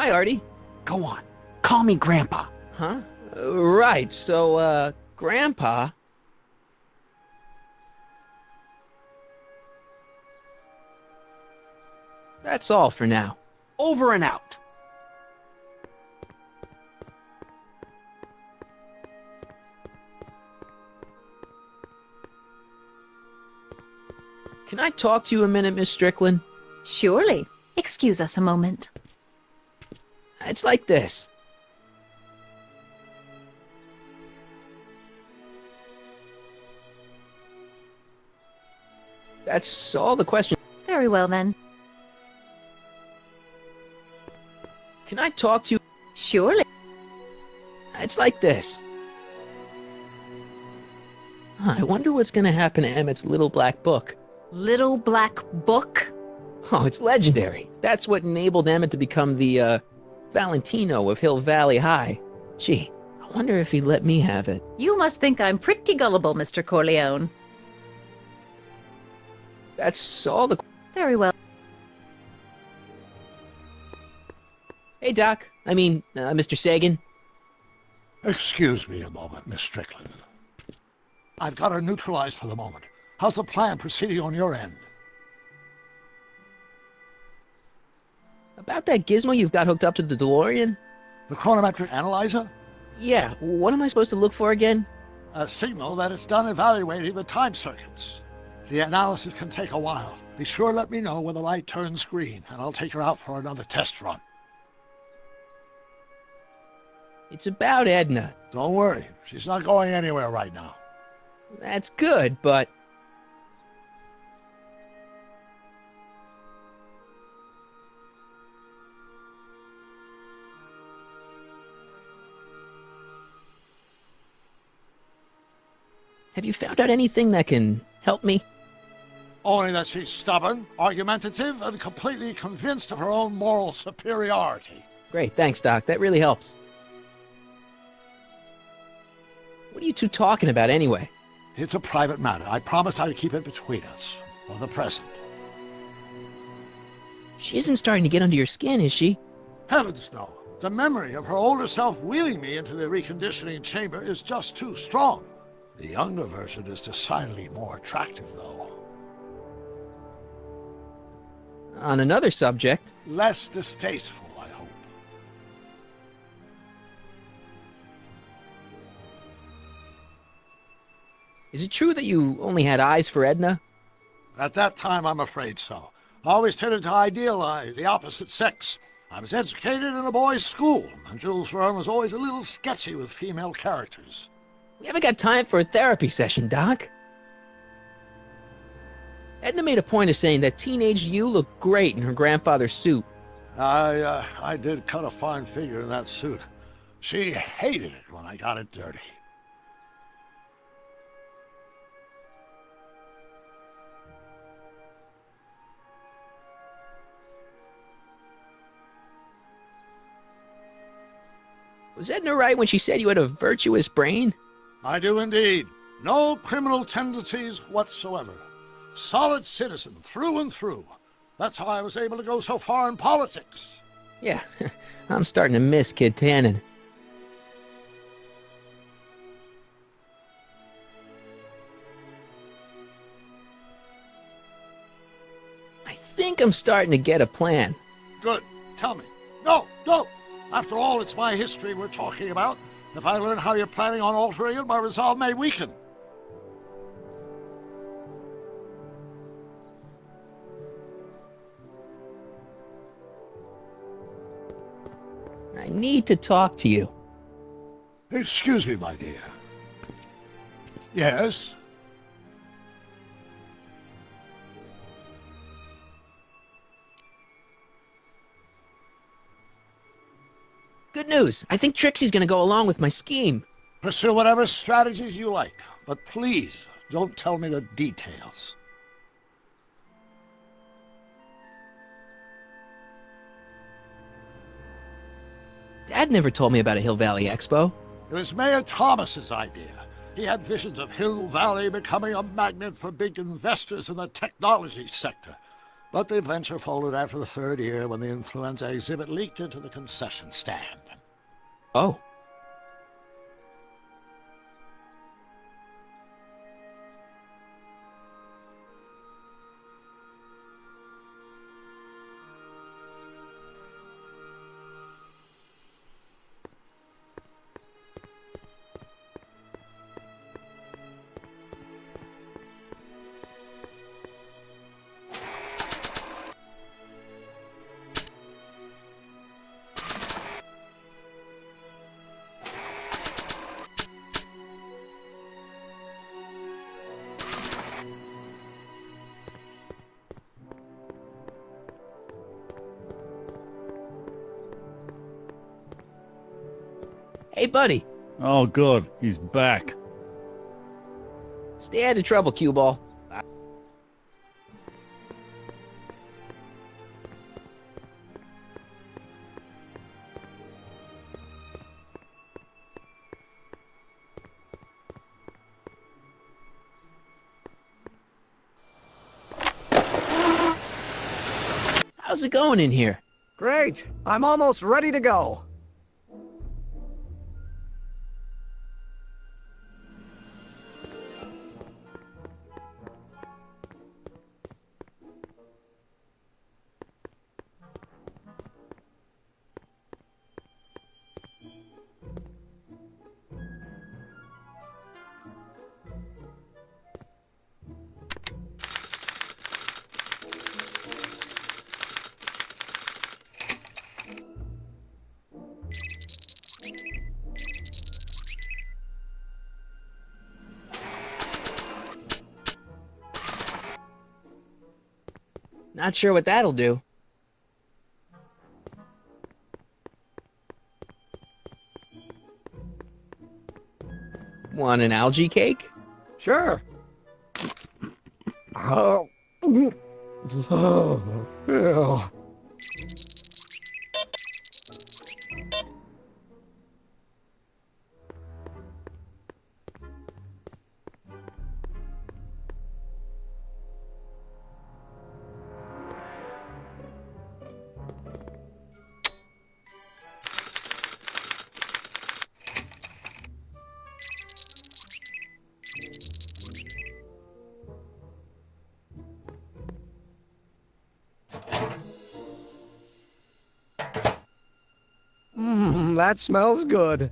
Hi, Artie. Go on. Call me Grandpa. Huh? Right, so, Grandpa... That's all for now. Over and out. Can I talk to you a minute, Miss Strickland? Surely. Excuse us a moment. It's like this. That's all the question. Very well, then. Can I talk to you? Surely. It's like this. I wonder what's gonna happen to Emmett's little black book. Little black book? Oh, it's legendary. That's what enabled Emmett to become the, Valentino of Hill Valley High. Gee, I wonder if he'd let me have it. You must think I'm pretty gullible, Mr. Corleone. That's all the... Very well. Hey, Doc. I mean, Mr. Sagan. Excuse me a moment, Miss Strickland. I've got her neutralized for the moment. How's the plan proceeding on your end? About that gizmo you've got hooked up to the DeLorean? The chronometric analyzer? Yeah, what am I supposed to look for again? A signal that it's done evaluating the time circuits. The analysis can take a while. Be sure to let me know when the light turns green, and I'll take her out for another test run. It's about Edna. Don't worry, she's not going anywhere right now. That's good, but... Have you found out anything that can help me? Only that she's stubborn, argumentative, and completely convinced of her own moral superiority. Great, thanks, Doc. That really helps. What are you two talking about, anyway? It's a private matter. I promised I'd keep it between us, for the present. She isn't starting to get under your skin, is she? Heavens, no. The memory of her older self wheeling me into the reconditioning chamber is just too strong. The younger version is decidedly more attractive, though. On another subject... Less distasteful, I hope. Is it true that you only had eyes for Edna? At that time, I'm afraid so. I always tended to idealize the opposite sex. I was educated in a boys' school, and Jules Verne was always a little sketchy with female characters. We haven't got time for a therapy session, Doc. Edna made a point of saying that teenage you looked great in her grandfather's suit. I did cut a fine figure in that suit. She hated it when I got it dirty. Was Edna right when she said you had a virtuous brain? I do indeed. No criminal tendencies whatsoever. Solid citizen through and through. That's how I was able to go so far in politics. Yeah, I'm starting to miss Kid Tannen. I think I'm starting to get a plan. Good. Tell me. No, don't. After all, it's my history we're talking about. If I learn how you're planning on altering it, my resolve may weaken. I need to talk to you. Excuse me, my dear. Yes? Good news. I think Trixie's gonna go along with my scheme. Pursue whatever strategies you like, but please don't tell me the details. Dad never told me about a Hill Valley Expo. It was Mayor Thomas's idea. He had visions of Hill Valley becoming a magnet for big investors in the technology sector. But the venture folded after the third year when the influenza exhibit leaked into the concession stand. Oh. Hey, buddy. Oh, good. He's back. Stay out of trouble, cue ball. How's it going in here? Great! I'm almost ready to go. Not sure what that'll do. Want an algae cake? Sure. Oh. Oh. That smells good.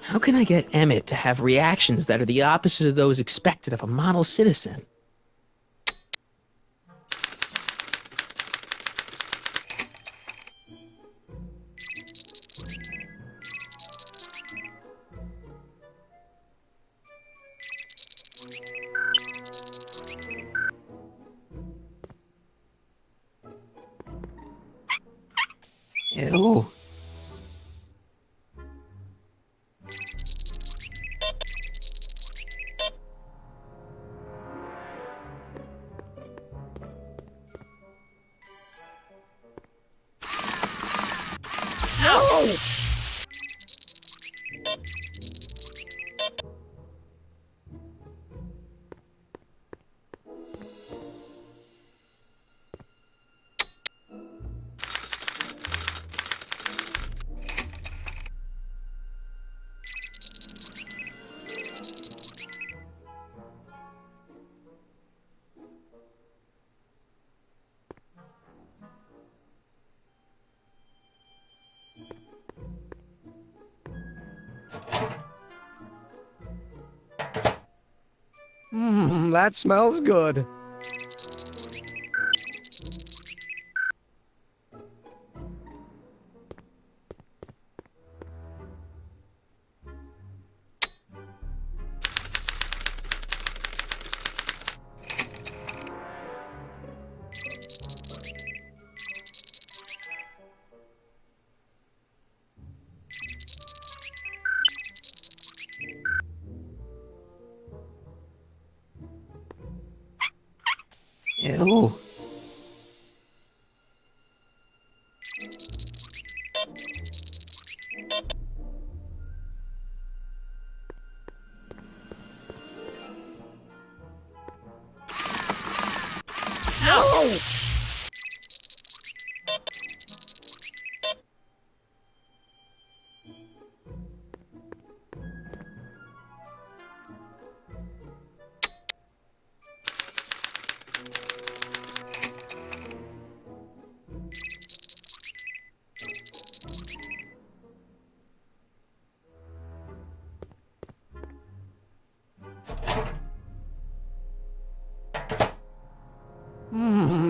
How can I get Emmett to have reactions that are the opposite of those expected of a model citizen? Ew. That smells good. Ew.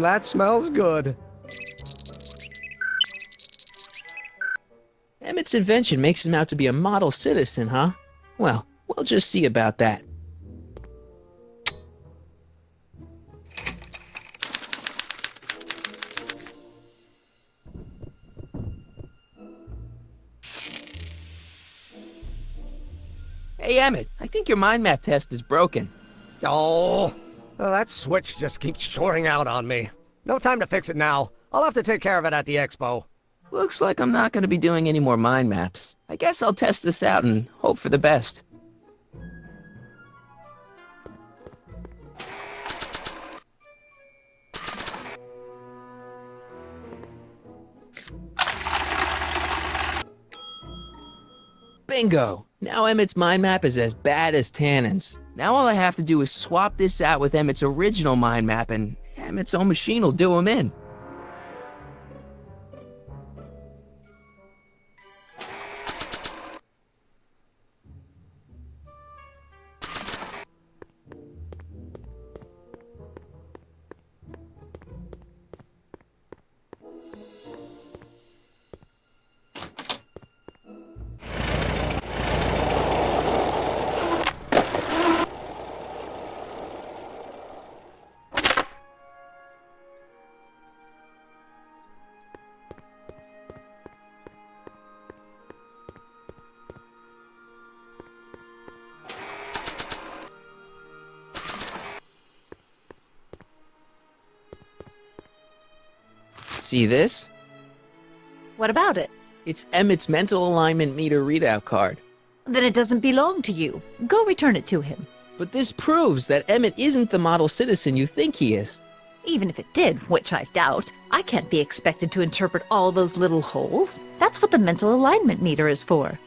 That smells good. Emmett's invention makes him out to be a model citizen, huh? Well, we'll just see about that. Hey, Emmett, I think your mind map test is broken. Oh, that switch just keeps shorting out on me. No time to fix it now. I'll have to take care of it at the expo. Looks like I'm not going to be doing any more mind maps. I guess I'll test this out and hope for the best. Bingo! Now Emmett's mind map is as bad as Tannen's. Now all I have to do is swap this out with Emmett's original mind map and Emmett's own machine will do him in. See this? What about it? It's Emmett's mental alignment meter readout card. Then it doesn't belong to you. Go return it to him. But this proves that Emmett isn't the model citizen you think he is. Even if it did, which I doubt, I can't be expected to interpret all those little holes. That's what the mental alignment meter is for.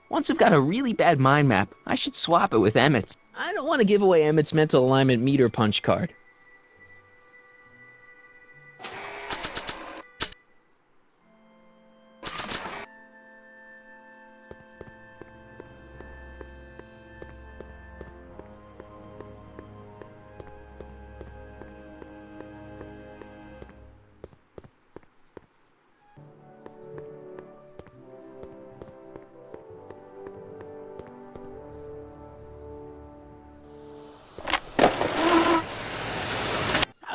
Once I've got a really bad mind map, I should swap it with Emmett's. I don't want to give away Emmett's mental alignment meter punch card.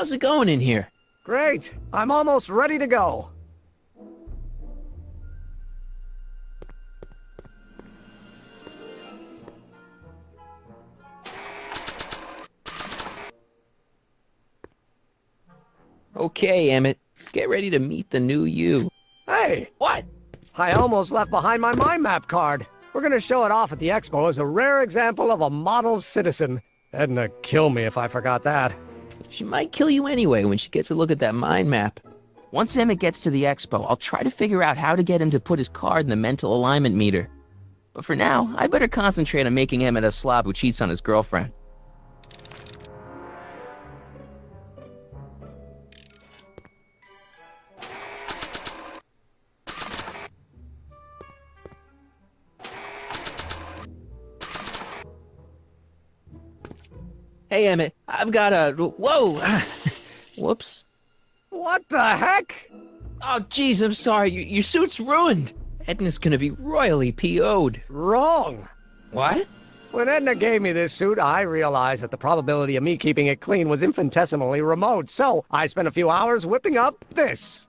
How's it going in here? Great. I'm almost ready to go. Okay, Emmett. Get ready to meet the new you. Hey, What? I almost left behind my mind map card. We're gonna show it off at the expo as a rare example of a model citizen. Edna kill me if I forgot that. She might kill you anyway when she gets a look at that mind map. Once Emmett gets to the expo, I'll try to figure out how to get him to put his card in the mental alignment meter. But for now, I better concentrate on making Emmett a slob who cheats on his girlfriend. Hey, Emmett, I've got a... Whoa! Whoops. What the heck? Oh, jeez, I'm sorry. Your suit's ruined. Edna's gonna be royally PO'd. Wrong. What? When Edna gave me this suit, I realized that the probability of me keeping it clean was infinitesimally remote, so I spent a few hours whipping up this.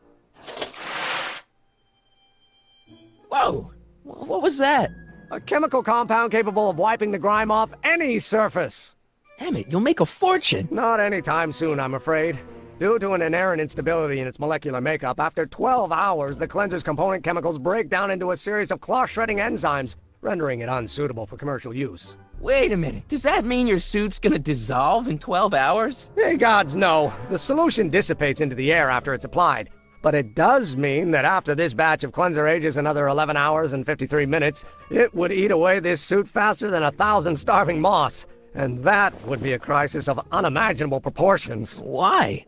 Whoa! What was that? A chemical compound capable of wiping the grime off any surface. Emmett, you'll make a fortune. Not anytime soon, I'm afraid. Due to an inherent instability in its molecular makeup, after 12 hours, the cleanser's component chemicals break down into a series of cloth-shredding enzymes, rendering it unsuitable for commercial use. Wait a minute. Does that mean your suit's gonna dissolve in 12 hours? Hey, gods, no. The solution dissipates into the air after it's applied. But it does mean that after this batch of cleanser ages another 11 hours and 53 minutes, it would eat away this suit faster than 1,000 starving moths. And that would be a crisis of unimaginable proportions. Why?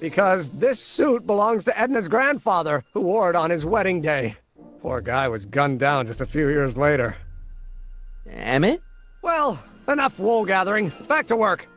Because this suit belongs to Edna's grandfather, who wore it on his wedding day. Poor guy was gunned down just a few years later. Emmett? Well, enough wool gathering. Back to work.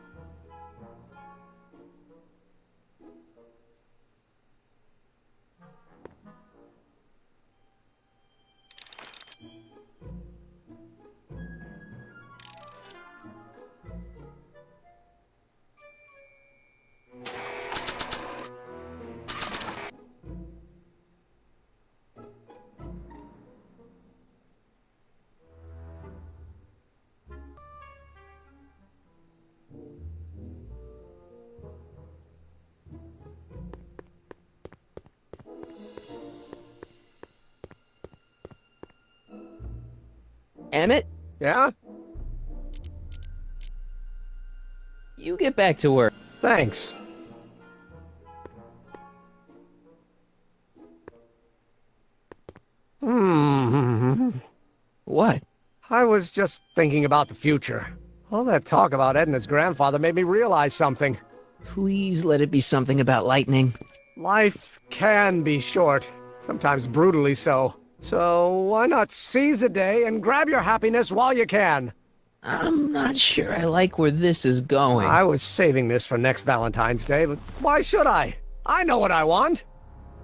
Emmett? Yeah? You get back to work. Thanks. What? I was just thinking about the future. All that talk about Edna's grandfather made me realize something. Please let it be something about lightning. Life can be short, sometimes brutally so. So why not seize the day and grab your happiness while you can? I'm not sure I like where this is going. I was saving this for next Valentine's Day, but why should I? I know what I want.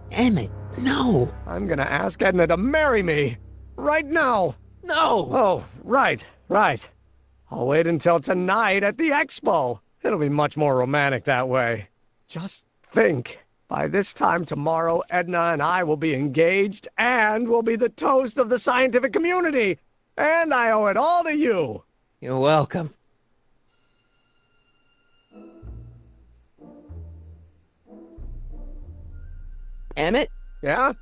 Emmett, no. I'm gonna ask Edna to marry me. Right now. No! Oh, right. I'll wait until tonight at the expo. It'll be much more romantic that way. Just think. By this time tomorrow, Edna and I will be engaged and will be the toast of the scientific community. And I owe it all to you. You're welcome. Emmett? Yeah?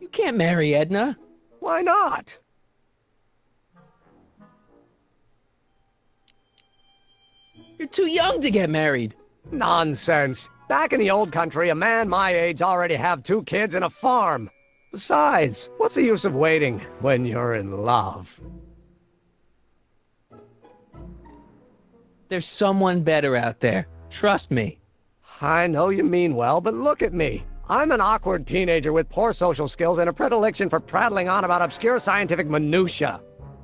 You can't marry Edna. Why not? You're too young to get married. Nonsense. Back in the old country, a man my age already have 2 kids and a farm. Besides, what's the use of waiting when you're in love? There's someone better out there. Trust me. I know you mean well, but look at me. I'm an awkward teenager with poor social skills and a predilection for prattling on about obscure scientific minutiae.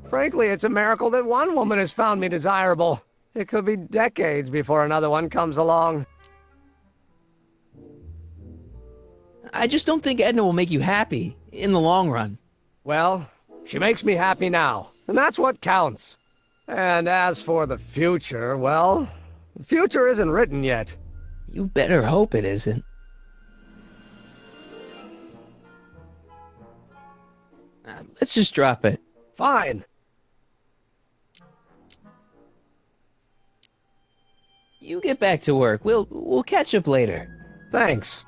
Frankly, it's a miracle that one woman has found me desirable. It could be decades before another one comes along. I just don't think Edna will make you happy in the long run. Well, she makes me happy now, and that's what counts. And as for the future, well, the future isn't written yet. You better hope it isn't. Let's just drop it. Fine. You get back to work. We'll catch up later. Thanks.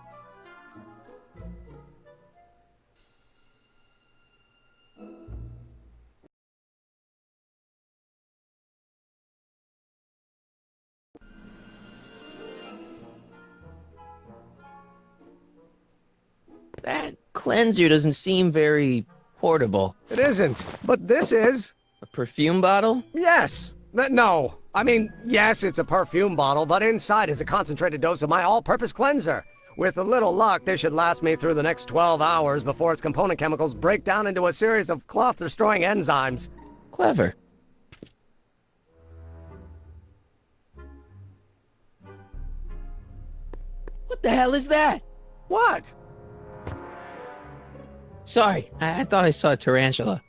That cleanser doesn't seem very portable. It isn't, but this is. A perfume bottle? Yes. No. I mean, yes, it's a perfume bottle, but inside is a concentrated dose of my all-purpose cleanser. With a little luck, this should last me through the next 12 hours before its component chemicals break down into a series of cloth-destroying enzymes. Clever. What the hell is that? What? Sorry, I thought I saw a tarantula.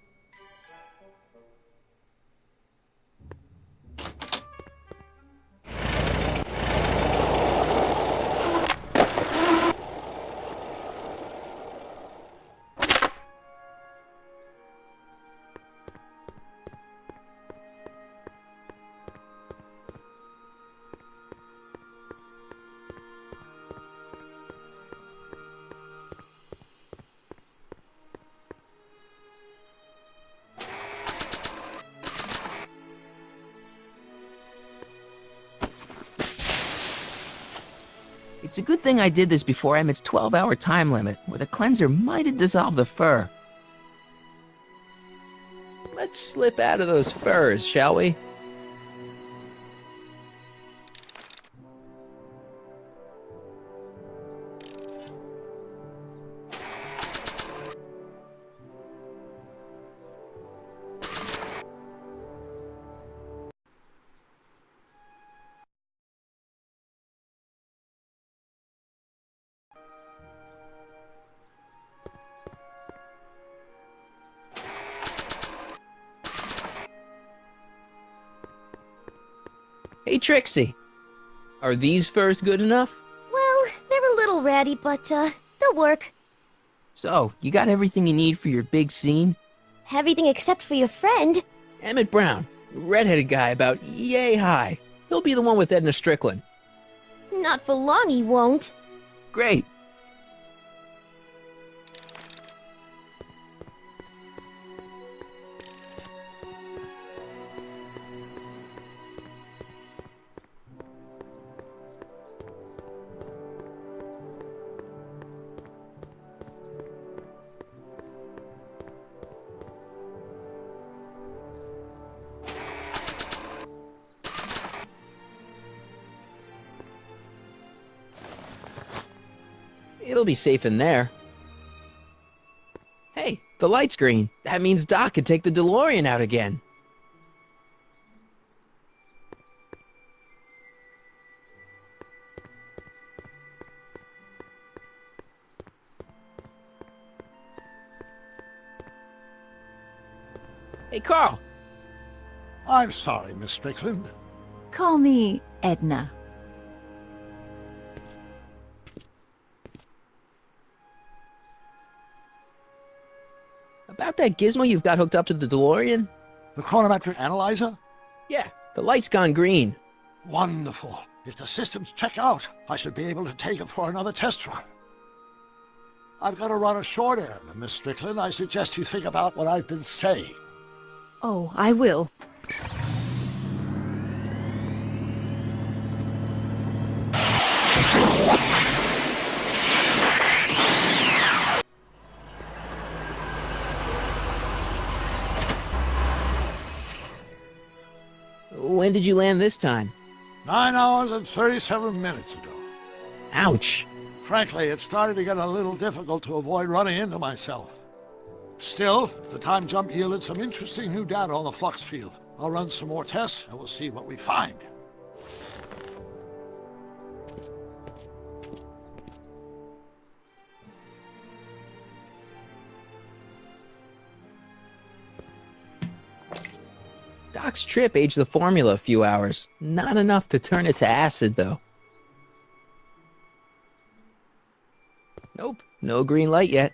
It's a good thing I did this before Emmett's 12-hour time limit, where the cleanser might have dissolved the fur. Let's slip out of those furs, shall we? Hey, Trixie. Are these furs good enough? Well, they're a little ratty, but, they'll work. So, you got everything you need for your big scene? Everything except for your friend. Emmett Brown, redheaded guy about yay high. He'll be the one with Edna Strickland. Not for long, he won't. Great. It'll be safe in there. Hey, the light's green. That means Doc can take the DeLorean out again. Hey, Carl. I'm sorry, Miss Strickland. Call me Edna. About that gizmo you've got hooked up to the DeLorean? The chronometric analyzer? Yeah, the light's gone green. Wonderful. If the systems check out, I should be able to take it for another test run. I've got to run a short errand, Miss Strickland. I suggest you think about what I've been saying. Oh, I will. When did you land this time? 9 hours and 37 minutes ago. Ouch. Frankly, it started to get a little difficult to avoid running into myself. Still, the time jump yielded some interesting new data on the flux field. I'll run some more tests and we'll see what we find. Doc's trip aged the formula a few hours. Not enough to turn it to acid, though. Nope, no green light yet.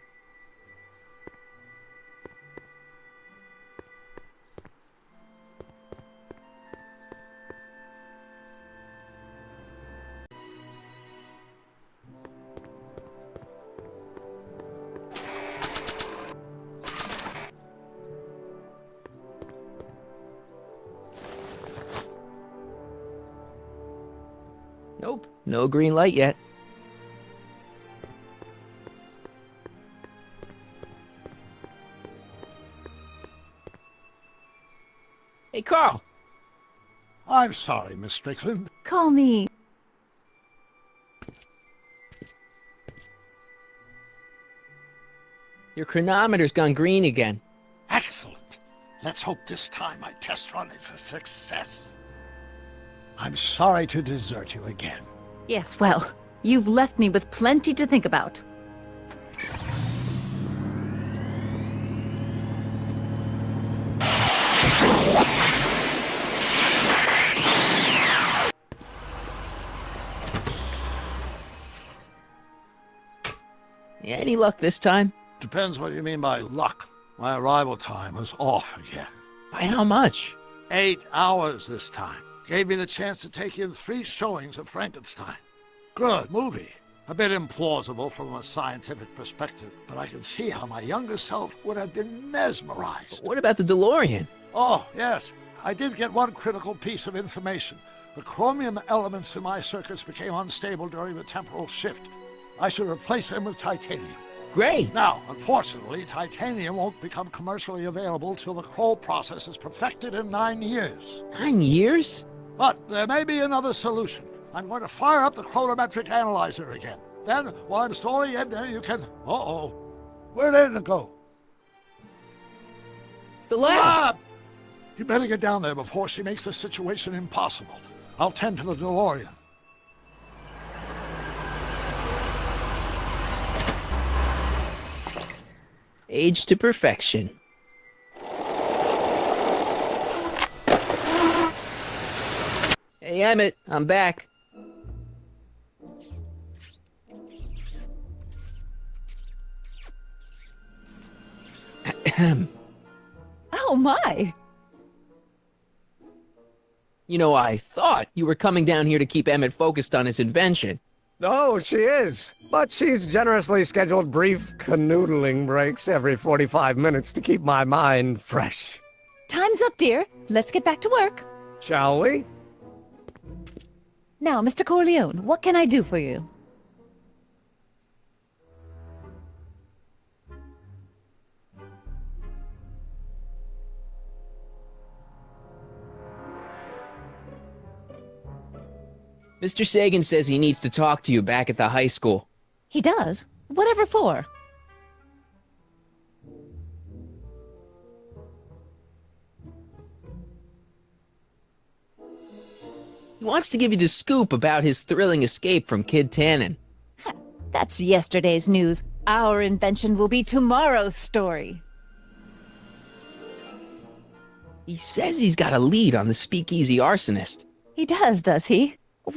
Nope, no green light yet. Hey, Carl. I'm sorry, Miss Strickland. Call me. Your chronometer's gone green again. Excellent. Let's hope this time my test run is a success. I'm sorry to desert you again. Yes, well, you've left me with plenty to think about. Any luck this time? Depends what you mean by luck. My arrival time was off again. By how much? 8 hours this time. Gave me the chance to take in 3 showings of Frankenstein. Good movie. A bit implausible from a scientific perspective, but I can see how my younger self would have been mesmerized. What about the DeLorean? Oh, yes. I did get one critical piece of information. The chromium elements in my circuits became unstable during the temporal shift. I should replace them with titanium. Great! Now, unfortunately, titanium won't become commercially available till the Kroll process is perfected in 9 years. 9 years? But there may be another solution. I'm going to fire up the chronometric analyzer again. Then, while I'm stalling Edna, you can... Uh-oh. Where'd Edna go? The lab! You better get down there before she makes the situation impossible. I'll tend to the DeLorean. Age to perfection. Hey, Emmett, I'm back. Oh my! You know, I thought you were coming down here to keep Emmett focused on his invention. Oh, she is. But she's generously scheduled brief canoodling breaks every 45 minutes to keep my mind fresh. Time's up, dear. Let's get back to work. Shall we? Now, Mr. Corleone, what can I do for you? Mr. Sagan says he needs to talk to you back at the high school. He does? Whatever for? He wants to give you the scoop about his thrilling escape from Kid Tannen. That's yesterday's news. Our invention will be tomorrow's story. He says he's got a lead on the speakeasy arsonist. He does he?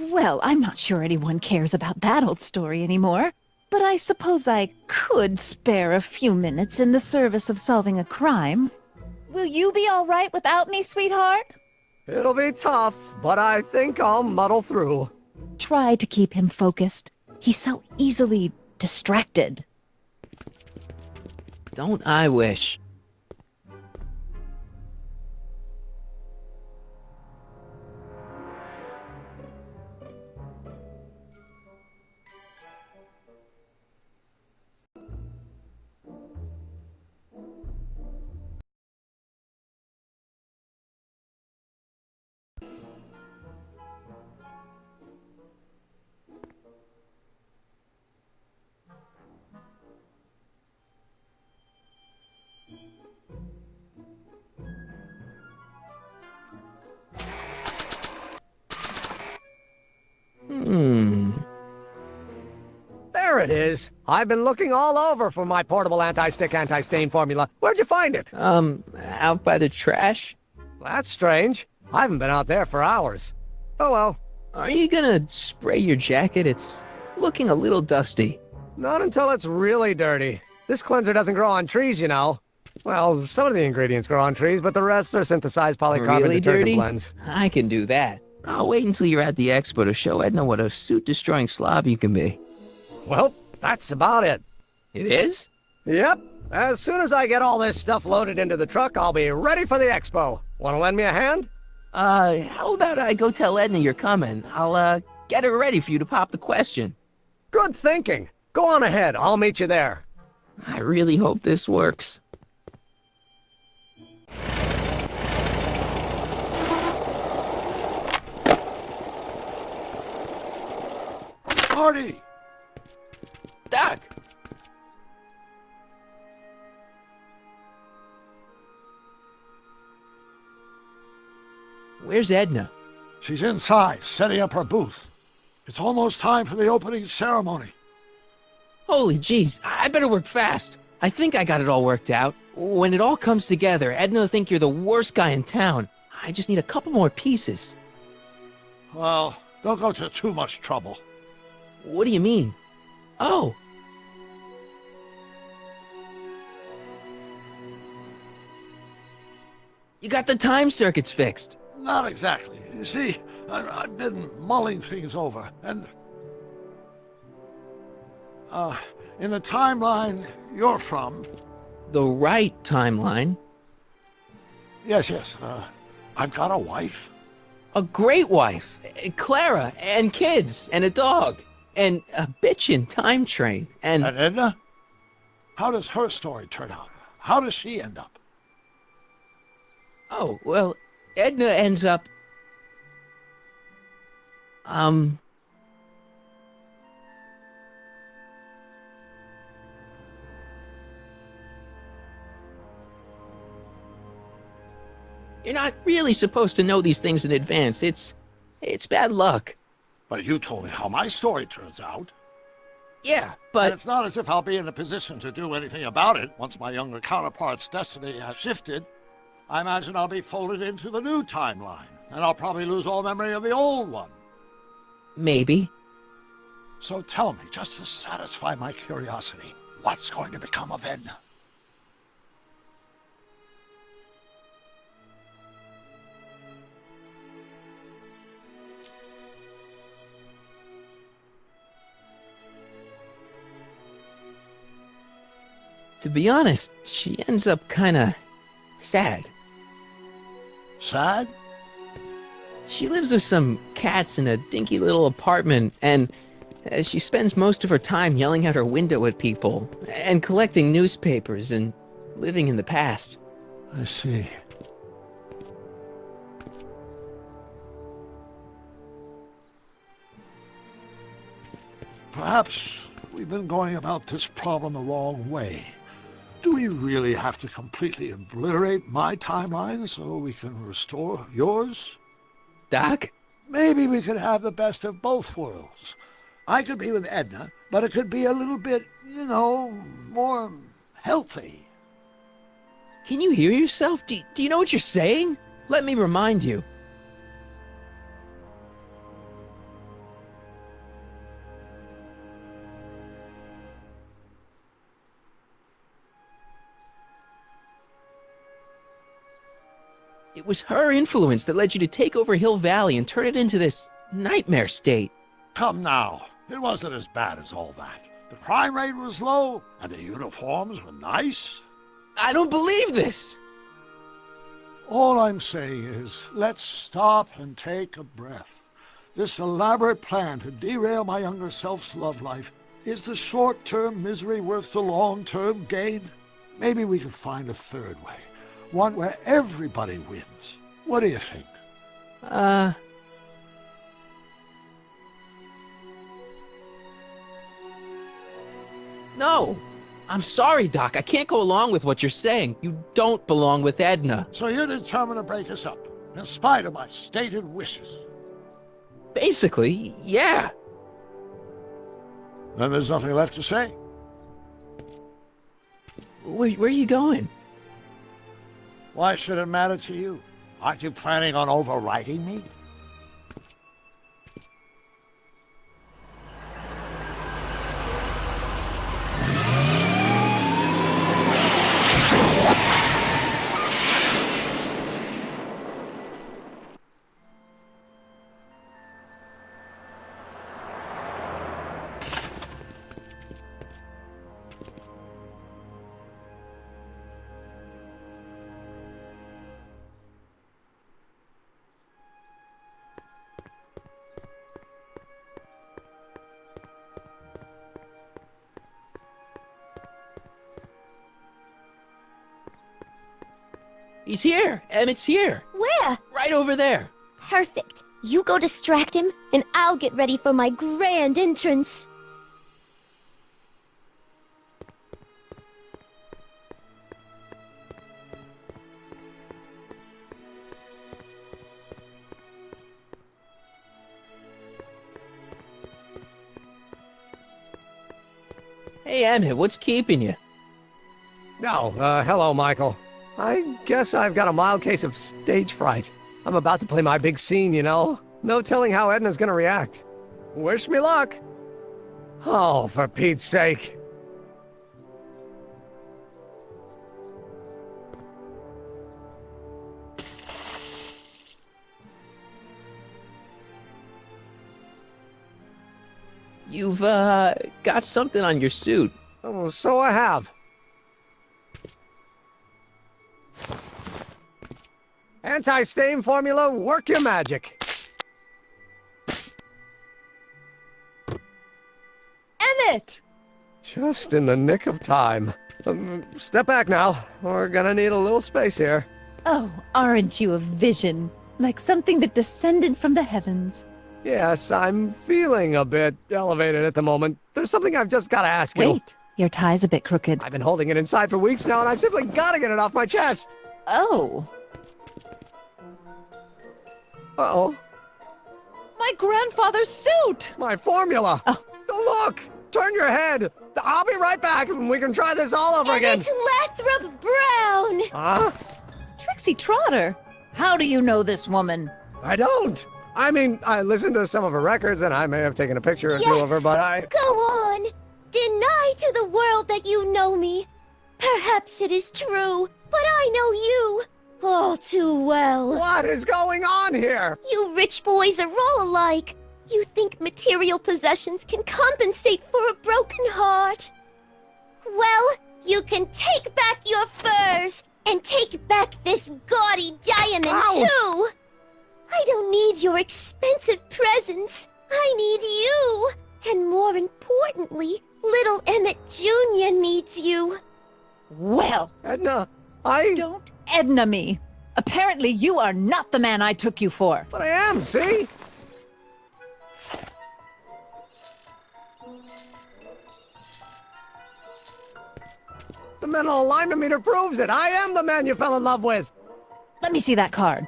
Well, I'm not sure anyone cares about that old story anymore. But I suppose I could spare a few minutes in the service of solving a crime. Will you be all right without me, sweetheart? It'll be tough, but I think I'll muddle through. Try to keep him focused. He's so easily distracted. Don't I wish? There it is. I've been looking all over for my portable anti-stick, anti-stain formula. Where'd you find it? Out by the trash? That's strange. I haven't been out there for hours. Oh well. Are you gonna spray your jacket? It's looking a little dusty. Not until it's really dirty. This cleanser doesn't grow on trees, you know. Well, some of the ingredients grow on trees, but the rest are synthesized polycarbonate Really detergent dirty? blends. I can do that. I'll wait until you're at the expo to show Edna what a suit-destroying slob you can be. Well, that's about it. It is? Yep. As soon as I get all this stuff loaded into the truck, I'll be ready for the expo. Want to lend me a hand? How about I go tell Edna you're coming? I'll, get her ready for you to pop the question. Good thinking. Go on ahead. I'll meet you there. I really hope this works. Marty! Doc! Where's Edna? She's inside, setting up her booth. It's almost time for the opening ceremony. Holy jeez, I better work fast. I think I got it all worked out. When it all comes together, Edna will think you're the worst guy in town. I just need a couple more pieces. Well, don't go to too much trouble. What do you mean? Oh. You got the time circuits fixed. Not exactly. You see, I've been mulling things over, and... in the timeline you're from... The right timeline? Yes, I've got a wife. A great wife, Clara, and kids, and a dog, and a bitchin' time train, and... And Edna? How does her story turn out? How does she end up? Oh, well, Edna ends up... You're not really supposed to know these things in advance. It's bad luck. But you told me how my story turns out. Yeah, And but... it's not as if I'll be in a position to do anything about it once my younger counterpart's destiny has shifted. I imagine I'll be folded into the new timeline, and I'll probably lose all memory of the old one. Maybe. So tell me, just to satisfy my curiosity, what's going to become of Edna? To be honest, she ends up kinda sad. Sad? She lives with some cats in a dinky little apartment, and she spends most of her time yelling out her window at people, and collecting newspapers, and living in the past. I see. Perhaps we've been going about this problem the wrong way. Do we really have to completely obliterate my timeline so we can restore yours? Doc? Maybe we could have the best of both worlds. I could be with Edna, but it could be a little bit, more healthy. Can you hear yourself? Do you know what you're saying? Let me remind you. It was her influence that led you to take over Hill Valley and turn it into this nightmare state. Come now, it wasn't as bad as all that. The crime rate was low, and the uniforms were nice. I don't believe this! All I'm saying is, let's stop and take a breath. This elaborate plan to derail my younger self's love life, is the short-term misery worth the long-term gain? Maybe we could find a third way. One where everybody wins. What do you think? No. I'm sorry, Doc. I can't go along with what you're saying. You don't belong with Edna. So you're determined to break us up, in spite of my stated wishes. Basically, yeah. Then there's nothing left to say. Where are you going? Why should it matter to you? Aren't you planning on overriding me? He's here. Emmett's here. Where? Right over there. Perfect. You go distract him, and I'll get ready for my grand entrance. Hey, Emmett, what's keeping you? Oh, hello, Michael. I guess I've got a mild case of stage fright. I'm about to play my big scene, you know? No telling how Edna's gonna react. Wish me luck. Oh, for Pete's sake. You've, got something on your suit. Oh, so I have. Anti-stain formula, work your magic. Just in the nick of time. Step back now. We're gonna need a little space here. Oh, aren't you a vision? Like something that descended from the heavens. Yes, I'm feeling a bit elevated at the moment. There's something I've just gotta ask you. Wait, your tie's a bit crooked. I've been holding it inside for weeks now, and I've simply gotta get it off my chest. Oh, Uh-oh. my grandfather's suit! My formula! Oh. Don't look! Turn your head! I'll be right back, and we can try this all over again. Emmett Lathrop Brown! Huh? Trixie Trotter, how do you know this woman? I don't! I mean, I listened to some of her records, and I may have taken a picture or two of her, Yes. but I... Go on! Deny to the world that you know me. Perhaps it is true, but I know you all too well. What is going on here? You rich boys are all alike. You think material possessions can compensate for a broken heart. Well, you can take back your furs and take back this gaudy diamond Ouch. too. I don't need your expensive presents. I need you. And more importantly, little Emmett Jr. needs you. Well, Edna, I... don't Edna me. Apparently you are not the man I took you for. But I am, see? The mental alignment meter proves it. I am the man you fell in love with. Let me see that card.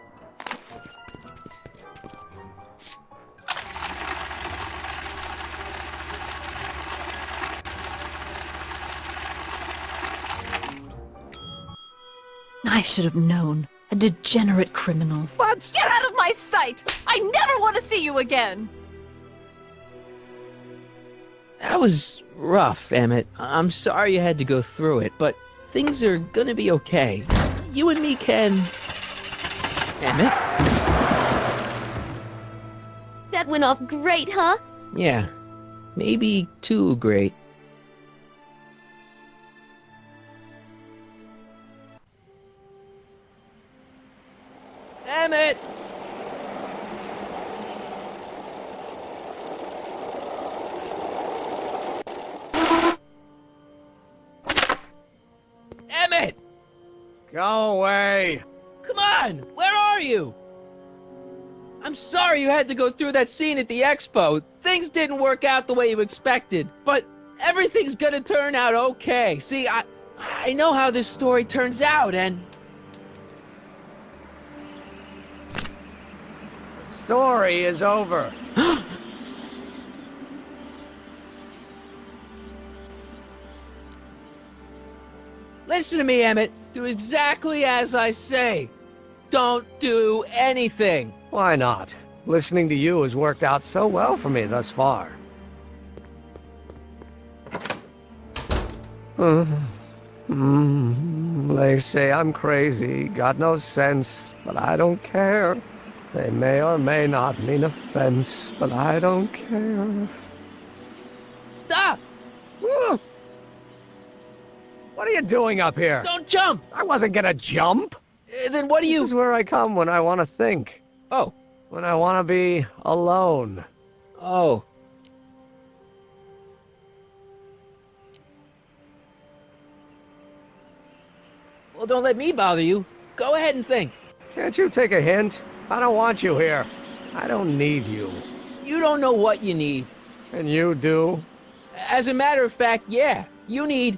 I should have known. A degenerate criminal. What? Get out of my sight! I never want to see you again! That was rough, Emmett. I'm sorry you had to go through it, but things are gonna be okay. You and me can... Emmett? That went off great, huh? Yeah, maybe too great. Emmett! Emmett! Go away. Come on! Where are you? I'm sorry you had to go through that scene at the expo. Things didn't work out the way you expected, but everything's gonna turn out okay. See, I know how this story turns out, and... The story is over. Listen to me, Emmett. Do exactly as I say. Don't do anything. Why not? Listening to you has worked out so well for me thus far. They say I'm crazy, got no sense, but I don't care. They may or may not mean offense, but I don't care. Stop! What are you doing up here? Don't jump! I wasn't gonna jump. Then what do This you... is where I come when I want to think. Oh. When I want to be alone. Oh. Well, don't let me bother you. Go ahead and think. Can't you take a hint? I don't want you here. I don't need you. You don't know what you need. And you do? As a matter of fact, yeah. You need...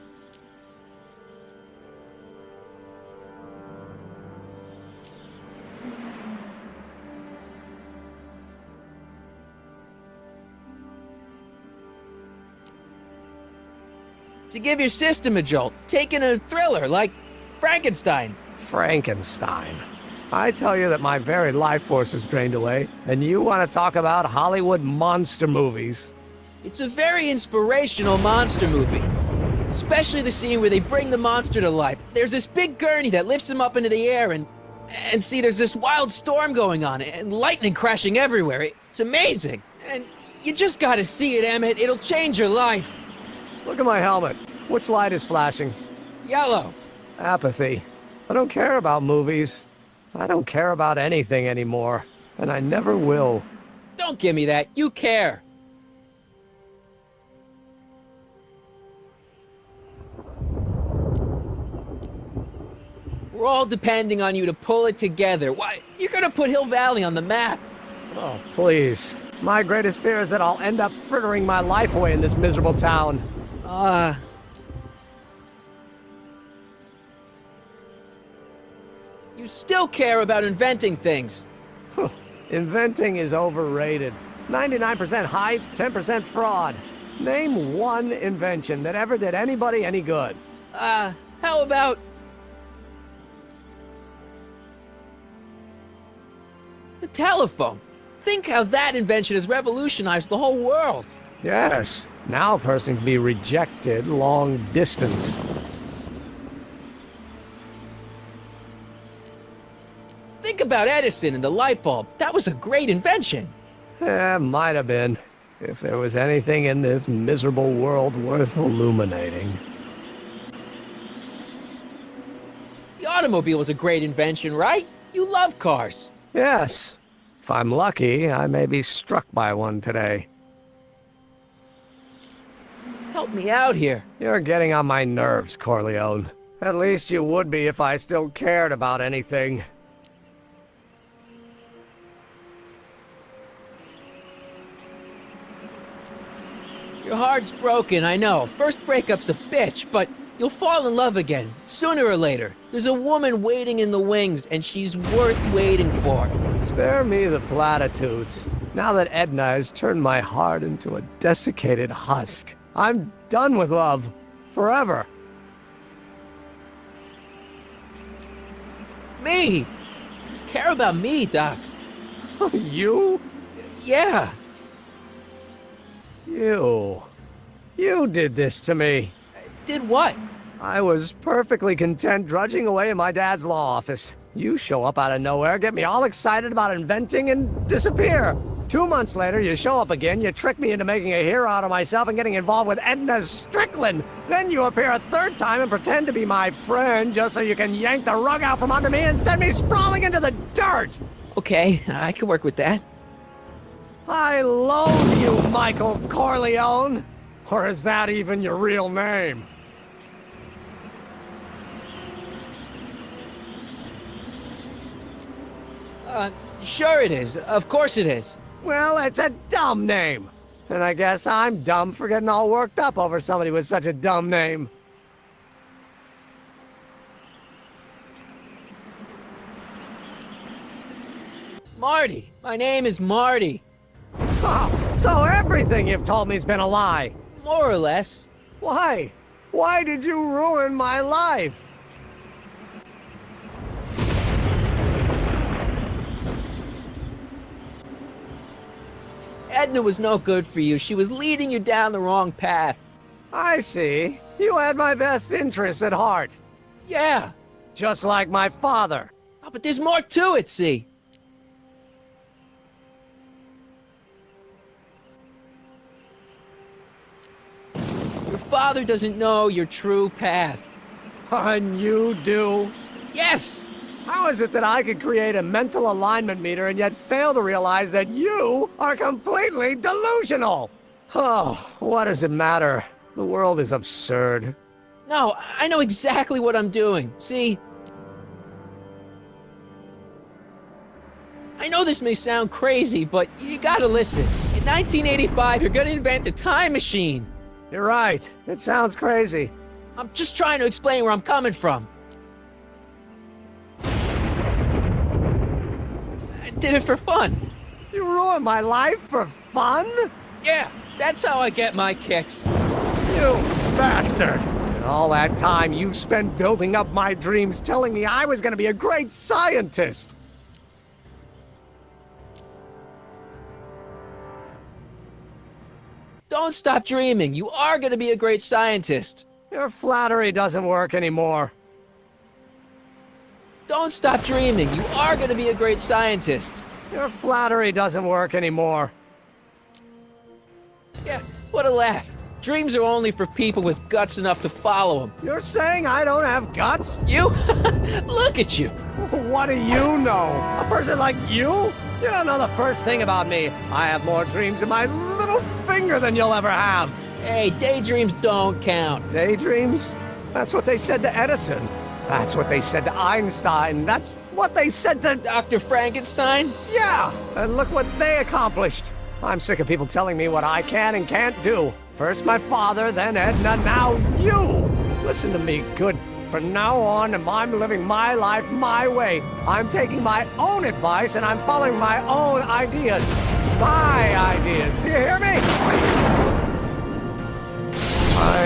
to give your system a jolt. Taking a thriller like Frankenstein. Frankenstein. I tell you that my very life force is drained away, and you want to talk about Hollywood monster movies. It's a very inspirational monster movie. Especially the scene where they bring the monster to life. There's this big gurney that lifts him up into the air and see, there's this wild storm going on and lightning crashing everywhere. It's amazing. And you just gotta see it, Emmett. It'll change your life. Look at my helmet. Which light is flashing? Yellow. Apathy. I don't care about movies. I don't care about anything anymore. And I never will. Don't give me that. You care. We're all depending on you to pull it together. Why, you're gonna put Hill Valley on the map. Oh, please. My greatest fear is that I'll end up frittering my life away in this miserable town. You still care about inventing things. Inventing is overrated. 99% hype, 10% fraud. Name one invention that ever did anybody any good. How about... the telephone? Think how that invention has revolutionized the whole world. Yes. Now a person can be rejected long distance. Think about Edison and the light bulb. That was a great invention. Might have been. If there was anything in this miserable world worth illuminating. The automobile was a great invention, right? You love cars. Yes. If I'm lucky, I may be struck by one today. Help me out here. You're getting on my nerves, Corleone. At least you would be if I still cared about anything. Your heart's broken, I know. First breakup's a bitch, but you'll fall in love again, sooner or later. There's a woman waiting in the wings, and she's worth waiting for. Spare me the platitudes. Now that Edna has turned my heart into a desiccated husk, I'm done with love. Forever. Me! Care about me, Doc. You? Yeah. You did this to me. Did what? I was perfectly content drudging away in my dad's law office. You show up out of nowhere, get me all excited about inventing, and disappear. 2 months later, you show up again, you trick me into making a hero out of myself and getting involved with Edna Strickland. Then you appear a third time and pretend to be my friend just so you can yank the rug out from under me and send me sprawling into the dirt. Okay, I can work with that. I loathe you, Michael Corleone. Or is that even your real name? Sure it is. Of course it is. Well, it's a dumb name. And I guess I'm dumb for getting all worked up over somebody with such a dumb name. Marty. My name is Marty. Oh, so everything you've told me's been a lie. More or less. Why? Why did you ruin my life? Edna was no good for you. She was leading you down the wrong path. I see. You had my best interests at heart. Yeah. Just like my father. Oh, but there's more to it, see? Your father doesn't know your true path. And you do? Yes! How is it that I could create a mental alignment meter and yet fail to realize that you are completely delusional? Oh, what does it matter? The world is absurd. No, I know exactly what I'm doing. See? I know this may sound crazy, but you gotta listen. In 1985, you're gonna invent a time machine. You're right. It sounds crazy. I'm just trying to explain where I'm coming from. I did it for fun. You ruined my life for fun? Yeah, that's how I get my kicks. You bastard! And all that time you spent building up my dreams, telling me I was gonna be a great scientist. Don't stop dreaming. You are gonna be a great scientist. Your flattery doesn't work anymore. Don't stop dreaming. You are gonna be a great scientist. Your flattery doesn't work anymore. Yeah, what a laugh. Dreams are only for people with guts enough to follow them. You're saying I don't have guts? You? Look at you. What do you know? A person like you? You don't know the first thing about me. I have more dreams in my little finger than you'll ever have. Hey, daydreams don't count. Daydreams? That's what they said to Edison. That's what they said to Einstein. That's what they said to... Dr. Frankenstein? Yeah! And look what they accomplished. I'm sick of people telling me what I can and can't do. First my father, then Edna, now you! Listen to me, good. From now on, I'm living my life my way. I'm taking my own advice and I'm following my own ideas. My ideas. Do you hear me? My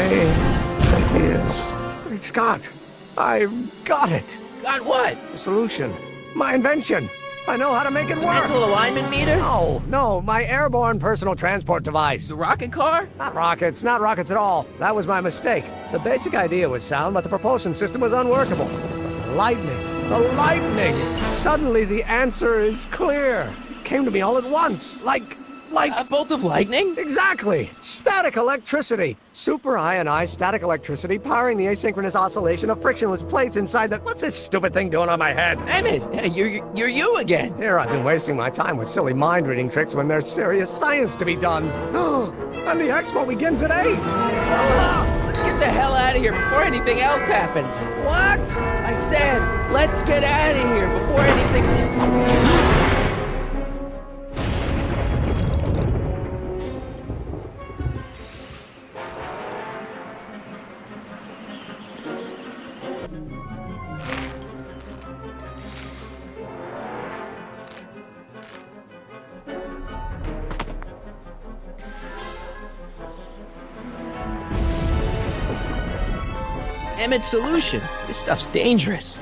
ideas. Great Scott. I've got it. Got what? The solution. My invention. I know how to make it work. Mental alignment meter? No, my airborne personal transport device. The rocket car? Not rockets at all. That was my mistake. The basic idea was sound, but the propulsion system was unworkable. The lightning! Suddenly the answer is clear. It came to me all at once, like... A bolt of lightning? Exactly! Static electricity! Super ionized static electricity powering the asynchronous oscillation of frictionless plates inside the... What's this stupid thing doing on my head? Emmett, you're you again. Here I've been wasting my time with silly mind-reading tricks when there's serious science to be done. And the expo begins at 8! Let's get the hell out of here before anything else happens. What? I said, let's get out of here before anything... Emmett's solution. This stuff's dangerous.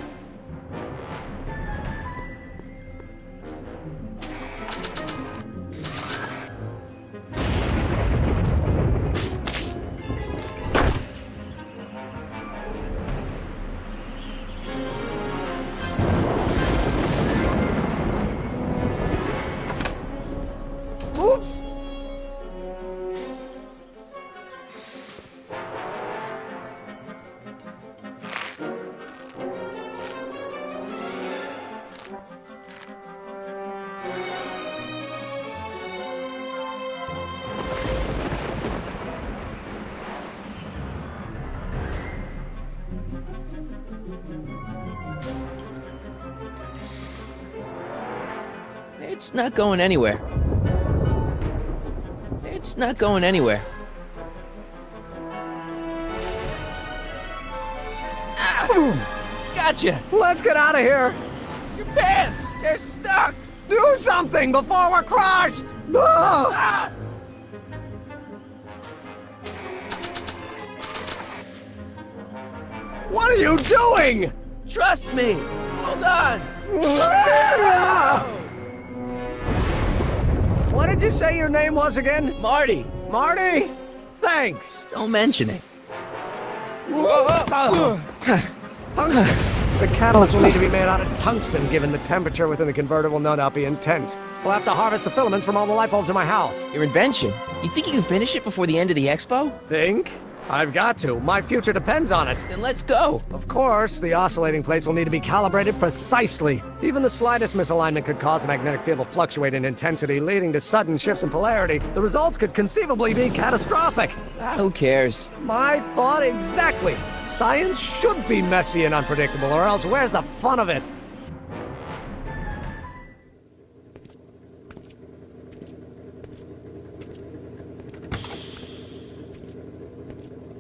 Oops! It's not going anywhere. It's not going anywhere. Ah! Gotcha! Let's get out of here! Your pants! They're stuck! Do something before we're crushed! Ah! Ah! What are you doing? Trust me! Hold on! What did you say your name was again? Marty! Marty? Thanks. Don't mention it. Tungsten. The catalyst will need to be made out of tungsten, given the temperature within the converter will no doubt be intense. We'll have to harvest the filaments from all the light bulbs in my house. Your invention. You think you can finish it before the end of the expo? Think? I've got to. My future depends on it. Then let's go. Of course, the oscillating plates will need to be calibrated precisely. Even the slightest misalignment could cause the magnetic field to fluctuate in intensity, leading to sudden shifts in polarity. The results could conceivably be catastrophic. Who cares? My thought exactly. Science should be messy and unpredictable, or else where's the fun of it?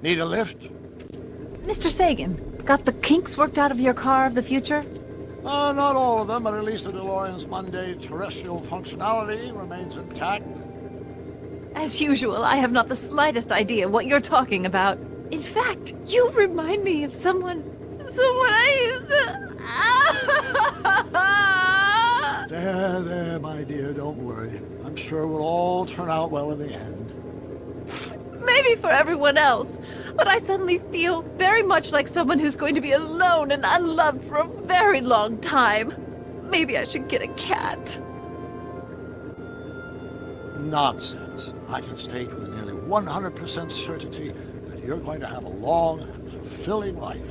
Need a lift? Mr. Sagan, got the kinks worked out of your car of the future? Not all of them, but at least the DeLorean's mundane terrestrial functionality remains intact. As usual, I have not the slightest idea what you're talking about. In fact, you remind me of someone I used to... There, my dear, don't worry. I'm sure we'll all turn out well in the end. Maybe for everyone else, but I suddenly feel very much like someone who's going to be alone and unloved for a very long time. Maybe I should get a cat. Nonsense. I can state with nearly 100% certainty that you're going to have a long and fulfilling life.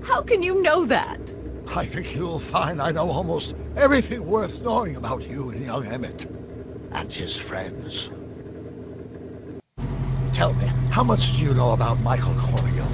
How can you know that? I think you'll find I know almost everything worth knowing about you and young Emmett and his friends. Tell me, how much do you know about Michael Corleone?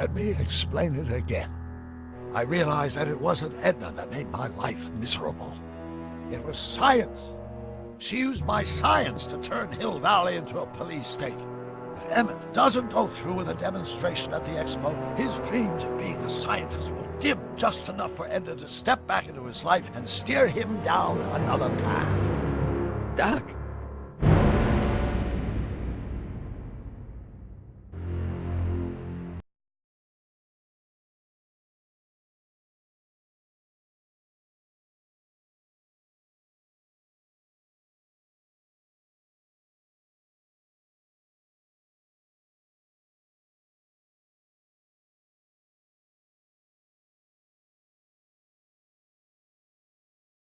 Let me explain it again. I realized that it wasn't Edna that made my life miserable. It was science. She used my science to turn Hill Valley into a police state. If Emmett doesn't go through with a demonstration at the expo, his dreams of being a scientist will dim just enough for Edna to step back into his life and steer him down another path. Doc,